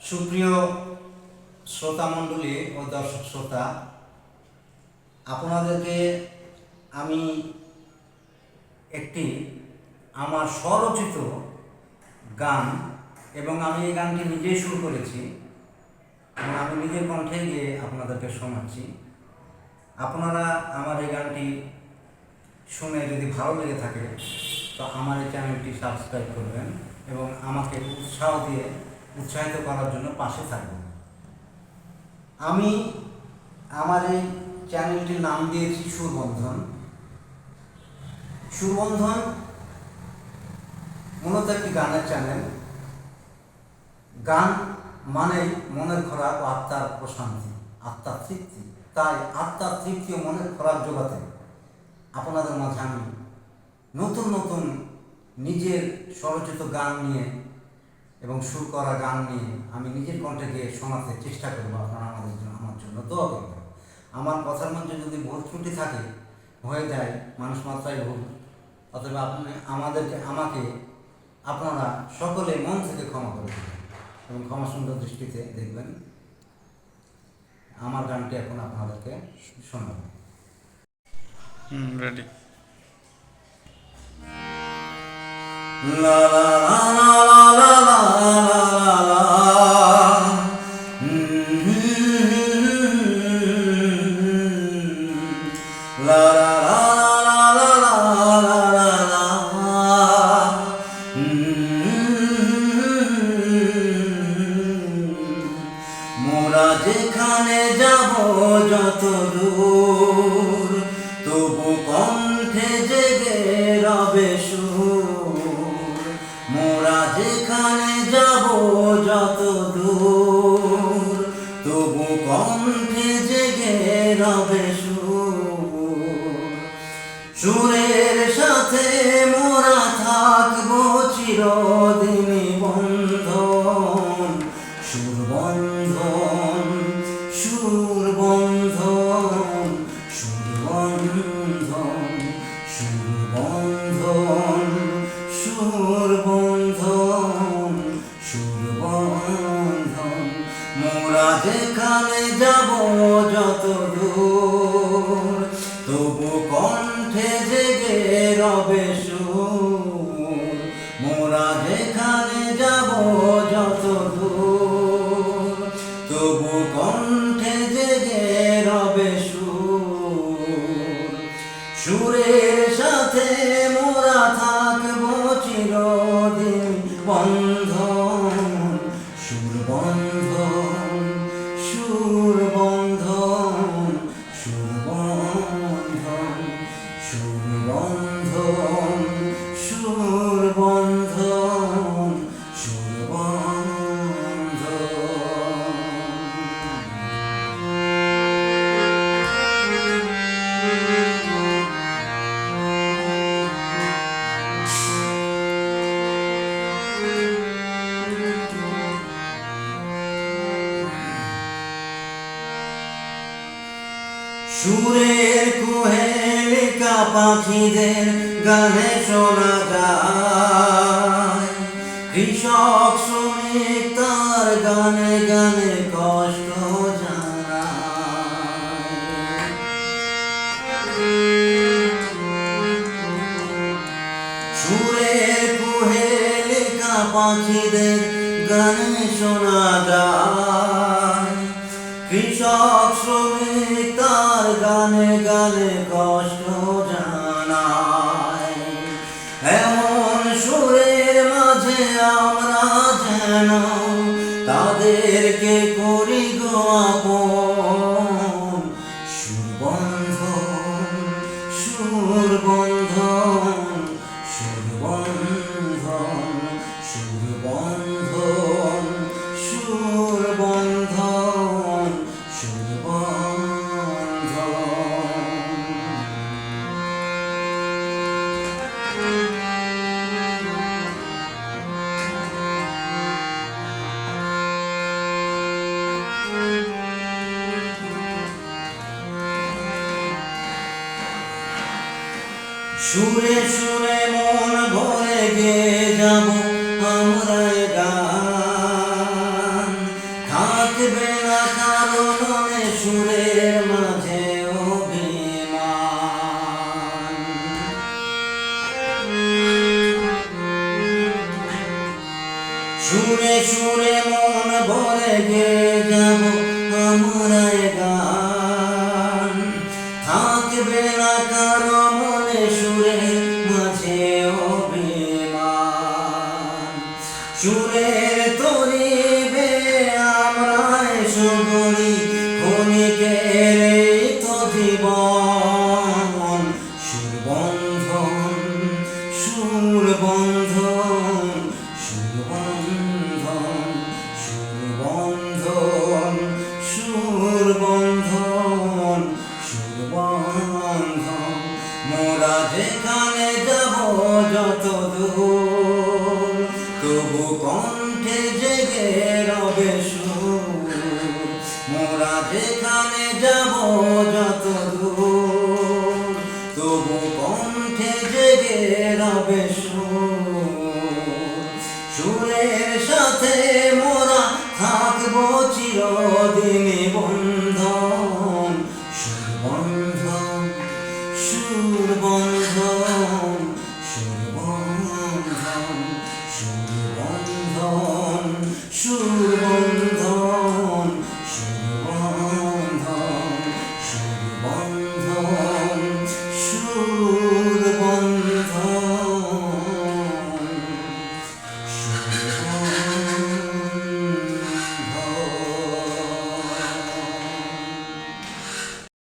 সুপ্রিয় শ্রোতামণ্ডলী ও দর্শক শ্রোতা, আপনাদেরকে আমি একটি আমার স্বরচিত গান, এবং আমি এই গানটি নিজেই শুরু করেছি এবং আমি নিজের কণ্ঠে গিয়ে আপনাদেরকে শোনাচ্ছি। আপনারা আমার এই গানটি শুনে যদি ভালো লেগে থাকে তো আমার এই চ্যানেলটি সাবস্ক্রাইব করবেন এবং আমাকে উৎসাহিত করার জন্য পাশে থাকবেন। আমি আমার এই চ্যানেলটির নাম দিয়েছি সুরবন্ধন। সুরবন্ধন মূলত একটি গানের চ্যানেল। গান মানেই মনের খোরাক ও আত্মার প্রশান্তি, আত্মার তৃপ্তি। তাই আত্মার তৃপ্তি ও মনের খোরাক জোগাতে আপনাদের মাঝে আমি নতুন নতুন নিজের স্বরচিত গান নিয়ে এবং সুর করা গান নিয়ে আমি নিজের কণ্ঠে গিয়ে শোনাতে চেষ্টা করবো। আপনারা আমার জন্য দোয়া করবেন। আমার কথার মধ্যে যদি ভুল ত্রুটি থাকে, হয়ে যায়, মানুষ মাত্রায় ভুল, অথবা আমাকে আপনারা সকলে মন থেকে ক্ষমা করে দেবেন এবং ক্ষমা সুন্দর দৃষ্টিতে দেখবেন। আমার গানটি এখন আপনাদেরকে শোনাবো। রেডি। লা লা লা লা লা লা লা লা মোরা যেখানে যাব যত দূর, তবু কণ্ঠে জেগে রবে সুর। মোরা যেখানে যাব যত দূর, তবু কণ্ঠে জেগে রবে সুর। সুরের সাথে মোরা থাকবো চিরদিনই বন্ধন। সুরবন্ধন, সুরবন্ধন, সুরবন্ধন, সুরবন্ধন, সুরবন্ধন, সুরবন্ধন। মোরা যেখানে যাব যত দূর, তবু কণ্ঠে জেগে রবে সুর। মোরা যেখানে যাব যত দূর, তবু কণ্ঠে জেগে রবে সুর। সুরের সাথে মোরা থাকবো চিরদিন বন্ধন। সুরবন্ধন, সুরবন্ধন, সুরবন্ধন, সুরবন্ধন, সুরবন্ধন, সুরের কুহেলিকা পাখিদের গানে শোনা যায়। কৃষক শ্রমিক তার গানে গানে কষ্ট জানায়। সুরের কুহেলিকা পাখিদের গানে শোনা যায়। কৃষক শ্রমিক তার গানে গানে কষ্ট জানায়। এমন সুরের মাঝে আমরা যেন তাদেরকে করি গো আপন। সুরবন্ধন, সুরবন্ধন, সুরবন্ধন, সুরবন্ধন, সুরবন্ধন, সুরে সুরে মন ভরে গে যাব আমরা গান। সুরে সুরে মন ভরে গে যাব আমরা এ গান, থাকবে না কারো মনে সুরের মাঝে অভিমান। সুরের তরি বে আমরা এসো গড়ি ক্ষণিকের এই তো জীবন। সুরবন্ধন সুরবন্ধন সুরবন্ধন সুরবন্ধন সুরবন্ধন সুরবন্ধন। মোরা যেখানে যাব যত দূর, তবু কণ্ঠে জেগে রবে সুর। মোরা যেখানে যাব যত দূর, তবু কণ্ঠে জেগে রবে সুর।